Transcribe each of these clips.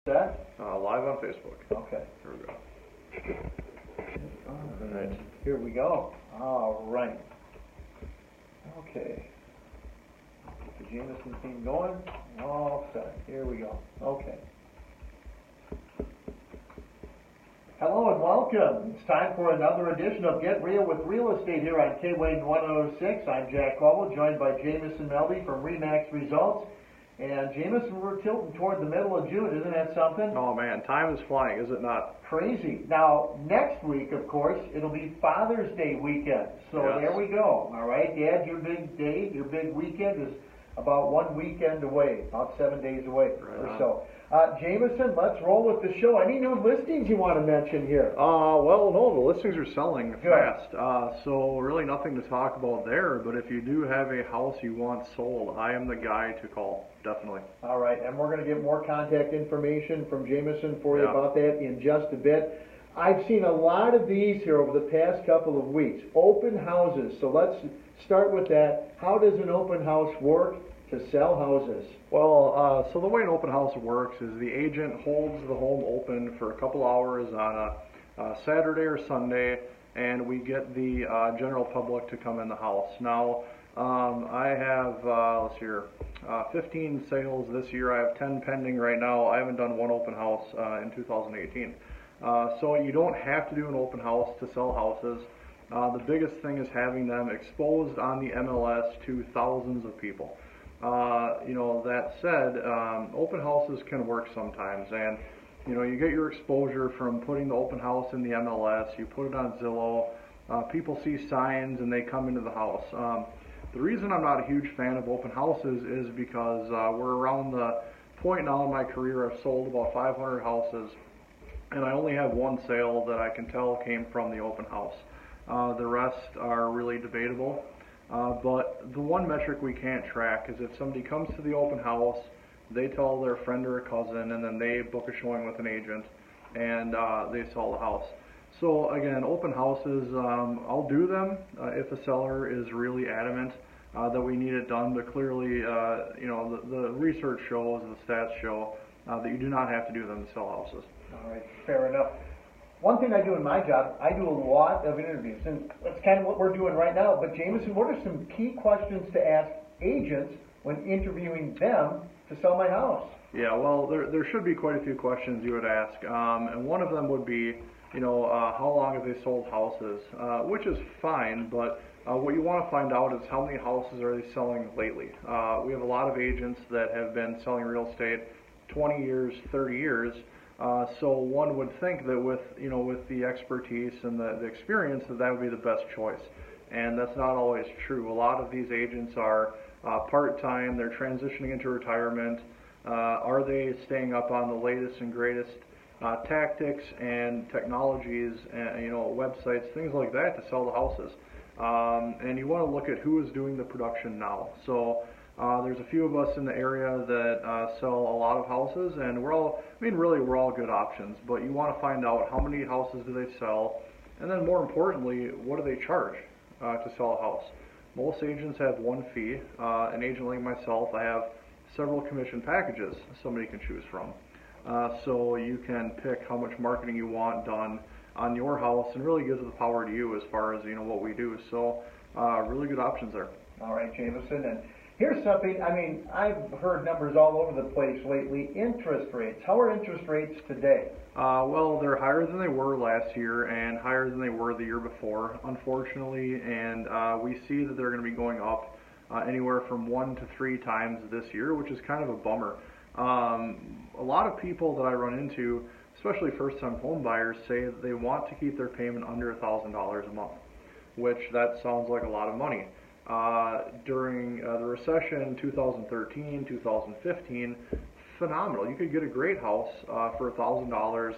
That? Live on Facebook. Okay. Here we go. All right. Here we go. All right. Okay. Get the Jameson theme going. All set. Here we go. Okay. Hello and welcome. It's time for another edition of Get Real with Real Estate here on KWADE 106. I'm Jack Caldwell, joined by Jameson Melby from RE/MAX Results. And Jameson, we're tilting toward the middle of June. Isn't that something? Oh man, time is flying, is it not? Crazy. Now, next week, of course, it'll be Father's Day weekend. So Yes. There we go. All right, Dad, your big day, your big weekend is about one weekend away, about 7 days away or so. Jameson, let's roll with the show. Any new listings you want to mention here? Well, no, the listings are selling Good. fast, so really nothing to talk about there, but if you do have a house you want sold, I am the guy to call, definitely. All right, and we're going to get more contact information from Jameson for you Yeah. about that in just a bit. I've seen a lot of these here over the past couple of weeks, open houses. So let's start with that. How does an open house work to sell houses? Well, so the way an open house works is the agent holds the home open for a couple hours on a Saturday or Sunday, and we get the general public to come in the house. Now, I have, let's see here, 15 sales this year. I have 10 pending right now. I haven't done one open house in 2018. So you don't have to do an open house to sell houses. The biggest thing is having them exposed on the MLS to thousands of people. That said, open houses can work sometimes, and you get your exposure from putting the open house in the MLS. You put it on Zillow. People see signs and they come into the house. The reason I'm not a huge fan of open houses is because we're around the point now in my career I've sold about 500 houses, and I only have one sale that I can tell came from the open house. The rest are really debatable. But the one metric we can't track is if somebody comes to the open house, they tell their friend or a cousin, and then they book a showing with an agent, and they sell the house. So again, open houses, I'll do them if a seller is really adamant that we need it done, but clearly, the research shows, the stats show that you do not have to do them to sell houses. All right, fair enough. One thing I do in my job, I do a lot of interviews, and that's kind of what we're doing right now. But Jameson, what are some key questions to ask agents when interviewing them to sell my house? Yeah, well, there should be quite a few questions you would ask, and one of them would be, how long have they sold houses, which is fine, but what you want to find out is how many houses are they selling lately. We have a lot of agents that have been selling real estate 20 years, 30 years. So one would think that with the expertise and the experience that would be the best choice, and that's not always true. A lot of these agents are part-time. They're transitioning into retirement. Are they staying up on the latest and greatest tactics and technologies and websites, things like that, to sell the houses? And you want to look at who is doing the production now. So there's a few of us in the area that sell a lot of houses, and we're all good options, but you want to find out how many houses do they sell, and then more importantly, what do they charge to sell a house. Most agents have one fee. An agent like myself, I have several commission packages somebody can choose from. So you can pick how much marketing you want done on your house, and really gives the power to you as far as what we do. So really good options there. All right, Jameson, and here's something, I've heard numbers all over the place lately. Interest rates. How are interest rates today? Well, they're higher than they were last year and higher than they were the year before, unfortunately, and we see that they're going to be going up anywhere from 1 to 3 times this year, which is kind of a bummer. A lot of people that I run into, especially first-time home buyers, say that they want to keep their payment under $1,000 a month, which that sounds like a lot of money. During the recession in 2013, 2015, phenomenal. You could get a great house for $1,000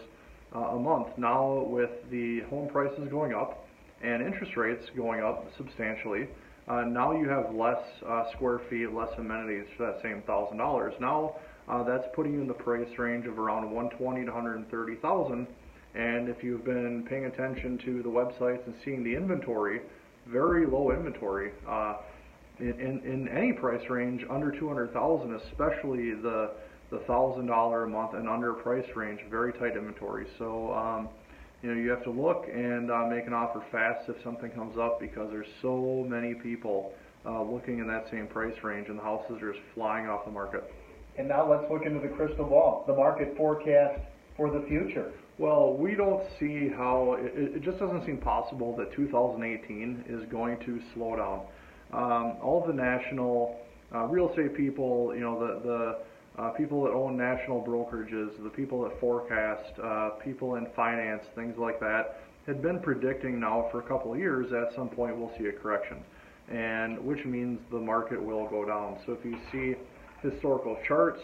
a month. Now with the home prices going up and interest rates going up substantially, now you have less square feet, less amenities for that same $1,000. Now that's putting you in the price range of around $120,000 to $130,000. And if you've been paying attention to the websites and seeing the inventory, very low inventory in any price range under $200,000, especially the the $1,000 a month and under price range, very tight inventory. So, you have to look and make an offer fast if something comes up, because there's so many people looking in that same price range, and the houses are just flying off the market. And now let's look into the crystal ball, the market forecast for the future. Well, we don't see how, it just doesn't seem possible that 2018 is going to slow down. All the national real estate people, the people that own national brokerages, the people that forecast, people in finance, things like that, had been predicting now for a couple of years at some point we'll see a correction, and which means the market will go down. So if you see historical charts,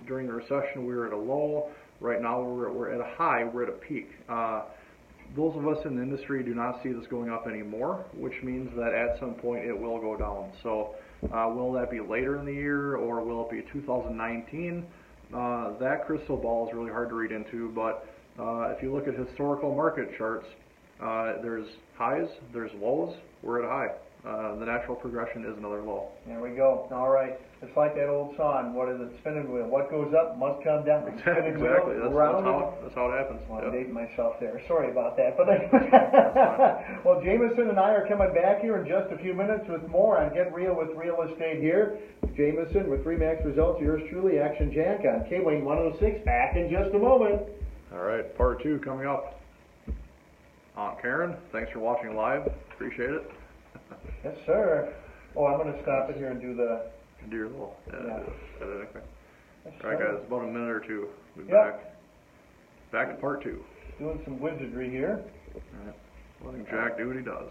during the recession we were at a low. Right now we're at a high, we're at a peak. Those of us in the industry do not see this going up anymore, which means that at some point it will go down. So will that be later in the year, or will it be 2019? That crystal ball is really hard to read into, but if you look at historical market charts, there's highs, there's lows, we're at a high. The natural progression is another low. There we go. All right. It's like that old song. What is it? Spinning wheel. What goes up must come down. Exactly. Wheel, That's how it happens. Well, I'm dating myself there. Sorry about that. But well, Jameson and I are coming back here in just a few minutes with more on Get Real with Real Estate here. Jameson with RE/MAX Results. Yours truly, Action Jack on KWayne 106. Back in just a moment. All right. Part 2 coming up. Aunt Karen, thanks for watching live. Appreciate it. Yes, sir. Oh, I'm going to stop it here and do the... Do your little editing thing. Yes, All right, sir. guys, about a minute or two. We'll be Yep. back to part 2. Doing some wizardry here. All right. Letting Jack do what he does.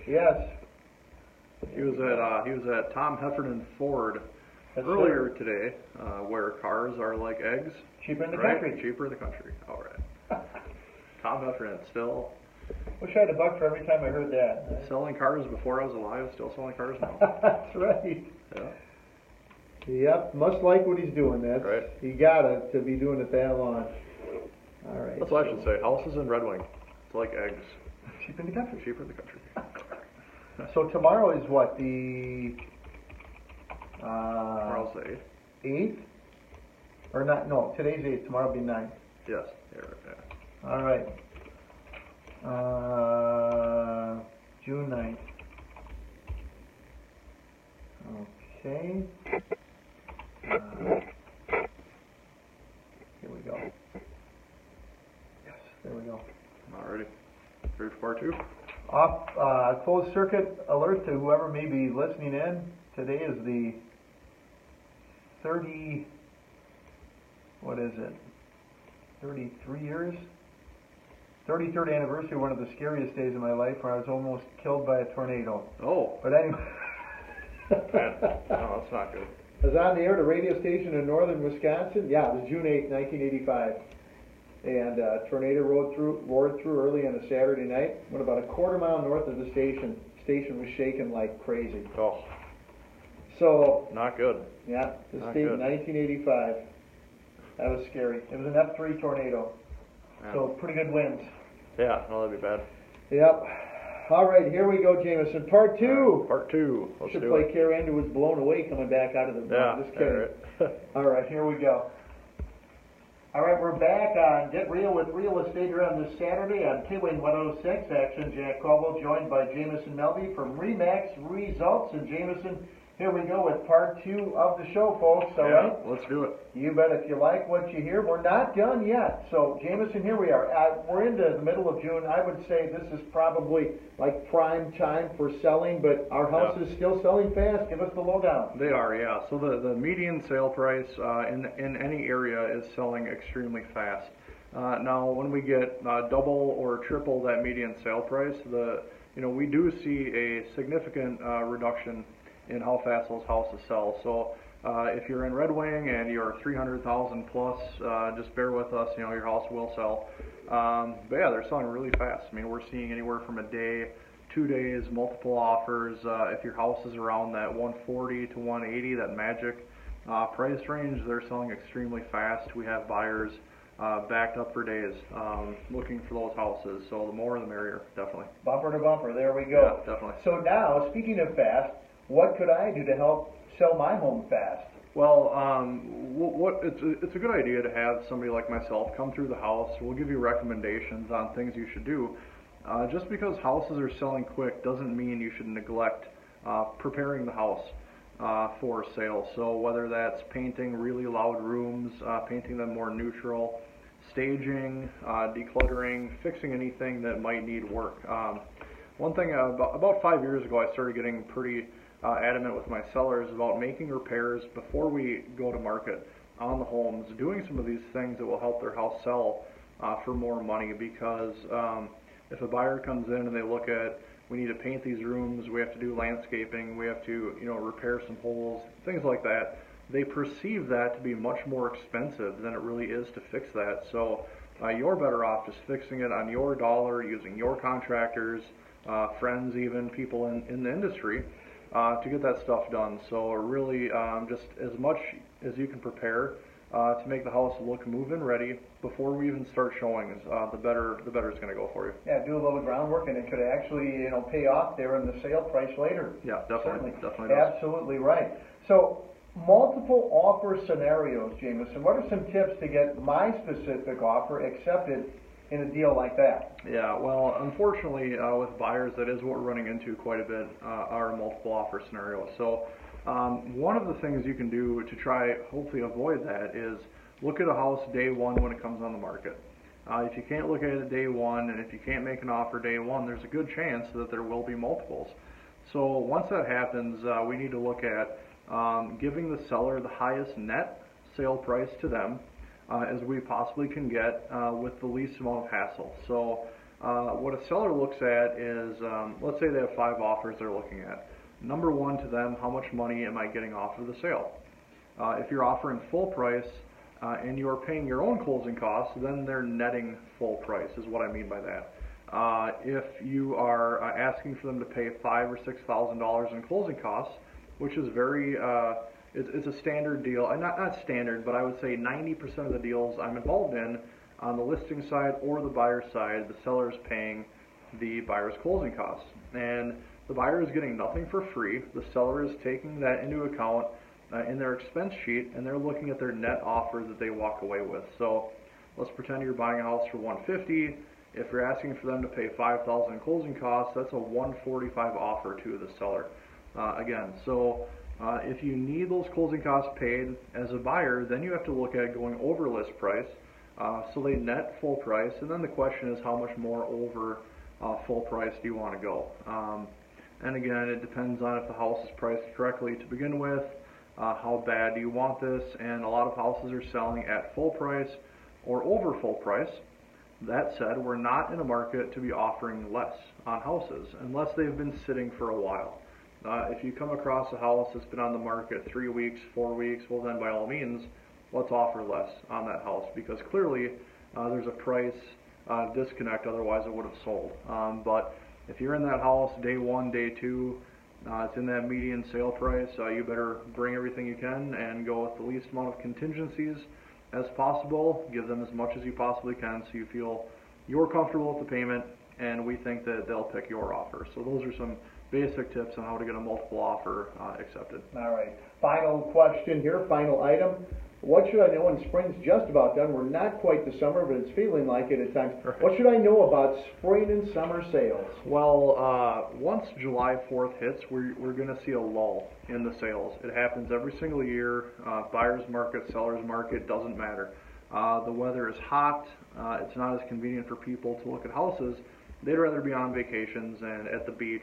Yes. He was at Tom Heffernan Ford Yes, earlier today, where cars are like eggs. Cheaper in the right? country. Cheaper in the country. All right. Tom Heffernan still Wish I had a buck for every time I heard that. selling cars before I was alive. Still selling cars now. That's right. Yeah. Yep, must like what he's doing. That's Right. He gotta to be doing it that long. All right. That's what I should say. Houses in Red Wing. It's like eggs. Cheap in the country. Cheaper in the country. So tomorrow is what, the Tomorrow's the 8th. 8th? Or not? No, today's 8th. Tomorrow will be 9th. Yes. Yeah. All right. June 9th. Okay. Here we go. Yes, there we go. Alrighty. Ready for part 2? Off closed circuit alert to whoever may be listening in. Today is the 33 years? 33rd anniversary of one of the scariest days of my life, where I was almost killed by a tornado. Oh. But anyway. Man. No, that's not good. I was on the air at a radio station in northern Wisconsin. Yeah, it was June 8, 1985. And a tornado roared through early on a Saturday night. Went about a quarter mile north of the station. Station was shaking like crazy. Oh. So, Not good. yeah, this Not date good. 1985. That was scary. It was an F3 tornado. Yeah. So, pretty good winds. Yeah, no, that'd be bad. Yep. All right, here we go, Jameson. Part 2. Part 2. Let's Should do play it. Carrie Andrew was blown away coming back out of the... Yeah. Just kidding. Right. All right, here we go. All right, we're back on Get Real with Real Estate here on this Saturday on KWayne 106. Action Jack Caldwell, joined by Jameson Melby from RE/MAX Results. And Jameson, here we go with part 2 of the show, folks. All right? Let's do it. You bet. If you like what you hear, we're not done yet. So, Jameson, here we are. We're into the middle of June. I would say this is probably like prime time for selling, but our house is still selling fast. Give us the lowdown. They are, yeah. So the median sale price in any area is selling extremely fast. Now, when we get double or triple that median sale price, we do see a significant reduction in how fast those houses sell. So if you're in Red Wing and you're 300,000 plus, just bear with us. Your house will sell. But yeah, they're selling really fast. I mean, we're seeing anywhere from a day, 2 days, multiple offers. If your house is around that 140 to 180, that magic price range, they're selling extremely fast. We have buyers backed up for days looking for those houses. So the more the merrier, definitely. Bumper to bumper. There we go. Yeah, definitely. So now, speaking of fast, what could I do to help sell my home fast? Well, it's a good idea to have somebody like myself come through the house. We'll give you recommendations on things you should do. Just because houses are selling quick doesn't mean you should neglect preparing the house for sale. So whether that's painting really loud rooms, painting them more neutral, staging, decluttering, fixing anything that might need work. One thing about 5 years ago, I started getting pretty adamant with my sellers about making repairs before we go to market on the homes, doing some of these things that will help their house sell for more money. Because if a buyer comes in and they look at, we need to paint these rooms, we have to do landscaping, we have to repair some holes, things like that, they perceive that to be much more expensive than it really is to fix that. So you're better off just fixing it on your dollar, using your contractors, friends, even people in the industry to get that stuff done. So really, just as much as you can prepare to make the house look move-in ready before we even start showings, the better it's going to go for you. Yeah, do a little groundwork, and it could actually pay off there in the sale price later. Yeah, definitely does. Absolutely right. So multiple offer scenarios, Jamison. What are some tips to get my specific offer accepted in a deal like that? Yeah, well, unfortunately, with buyers, that is what we're running into quite a bit, are multiple offer scenarios. So one of the things you can do to try, hopefully avoid that, is look at a house day one when it comes on the market. If you can't look at it day one, and if you can't make an offer day one, there's a good chance that there will be multiples. So once that happens, we need to look at giving the seller the highest net sale price to them as we possibly can get with the least amount of hassle. So what a seller looks at is, let's say they have 5 offers they're looking at. Number one to them, how much money am I getting off of the sale? If you're offering full price and you're paying your own closing costs, then they're netting full price, is what I mean by that. If you are asking for them to pay $5,000 or $6,000 in closing costs, which is very, it's a standard deal, not standard, but I would say 90% of the deals I'm involved in, on the listing side or the buyer side, the seller is paying the buyer's closing costs. And the buyer is getting nothing for free. The seller is taking that into account in their expense sheet, and they're looking at their net offer that they walk away with. So let's pretend you're buying a house for $150,000. If you're asking for them to pay $5,000 in closing costs, that's a $145,000 offer to the seller. Again, so if you need those closing costs paid as a buyer, then you have to look at going over list price. So they net full price, and then the question is how much more over full price do you want to go? And again, it depends on if the house is priced correctly to begin with, how bad do you want this, and a lot of houses are selling at full price or over full price. That said, we're not in a market to be offering less on houses unless they've been sitting for a while. If you come across a house that's been on the market 3 weeks, 4 weeks, well then by all means, let's offer less on that house, because clearly there's a price disconnect, otherwise it would have sold. But if you're in that house day one, day two, it's in that median sale price, you better bring everything you can and go with the least amount of contingencies as possible. Give them as much as you possibly can so you feel you're comfortable with the payment, and we think that they'll pick your offer. So those are some basic tips on how to get a multiple offer accepted. All right. Final question here, final item. What should I know when spring's just about done? We're not quite the summer, but it's feeling like it at times. Right. What should I know about spring and summer sales? Well, once July 4th hits, we're going to see a lull in the sales. It happens every single year. Buyer's market, seller's market, doesn't matter. The weather is hot. It's not as convenient for people to look at houses. They'd rather be on vacations and at the beach,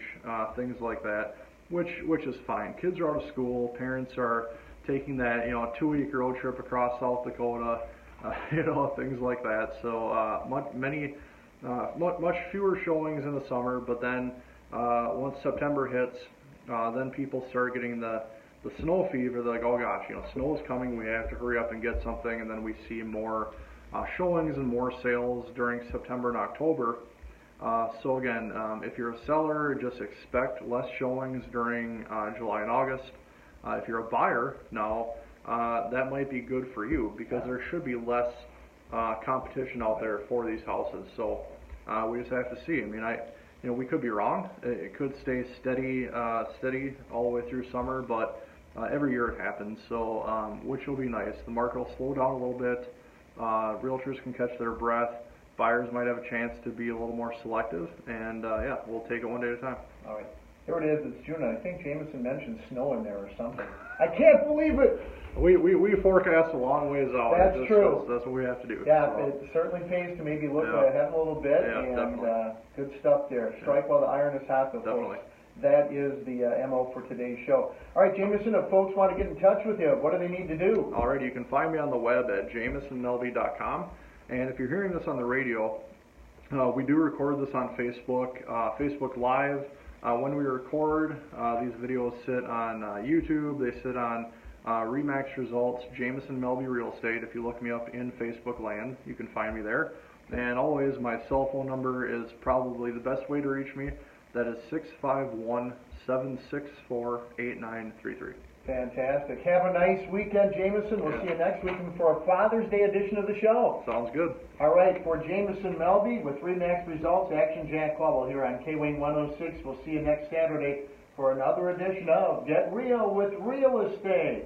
things like that, which is fine. Kids are out of school. Parents are taking that 2-week road trip across South Dakota, things like that. So much fewer showings in the summer. But then once September hits, then people start getting the snow fever. They're like, oh gosh, snow's coming. We have to hurry up and get something. And then we see more showings and more sales during September and October. So again, if you're a seller, just expect less showings during July and August. If you're a buyer now, that might be good for you, because there should be less competition out there for these houses. So we just have to see. I mean, we could be wrong. It could stay steady all the way through summer, but every year it happens, so which will be nice. The market will slow down a little bit. Realtors can catch their breath. Buyers might have a chance to be a little more selective, and yeah, we'll take it one day at a time. All right. Here it is. It's June. I think Jameson mentioned snow in there or something. I can't believe it. We forecast a long ways out. That's true. That's what we have to do. Yeah, so. it certainly pays to maybe look Yeah. ahead a little bit, Yeah, and definitely. good stuff there. Strike while the iron is hot, though, Definitely. folks. That is the MO for today's show. All right, Jameson, if folks want to get in touch with you, what do they need to do? Alright, you can find me on the web at jamesonmelby.com, and if you're hearing this on the radio, we do record this on Facebook, Facebook Live. When we record, these videos sit on YouTube, they sit on RE/MAX Results, Jameson Melby Real Estate. If you look me up in Facebook land, you can find me there. And always, my cell phone number is probably the best way to reach me. That is 651-764-8933. Fantastic. Have a nice weekend, Jameson. We'll see you next week for a Father's Day edition of the show. Sounds good. All right, for Jameson Melby with RE/MAX Results, Action Jack Cobble here on KWayne 106. We'll see you next Saturday for another edition of Get Real with Real Estate.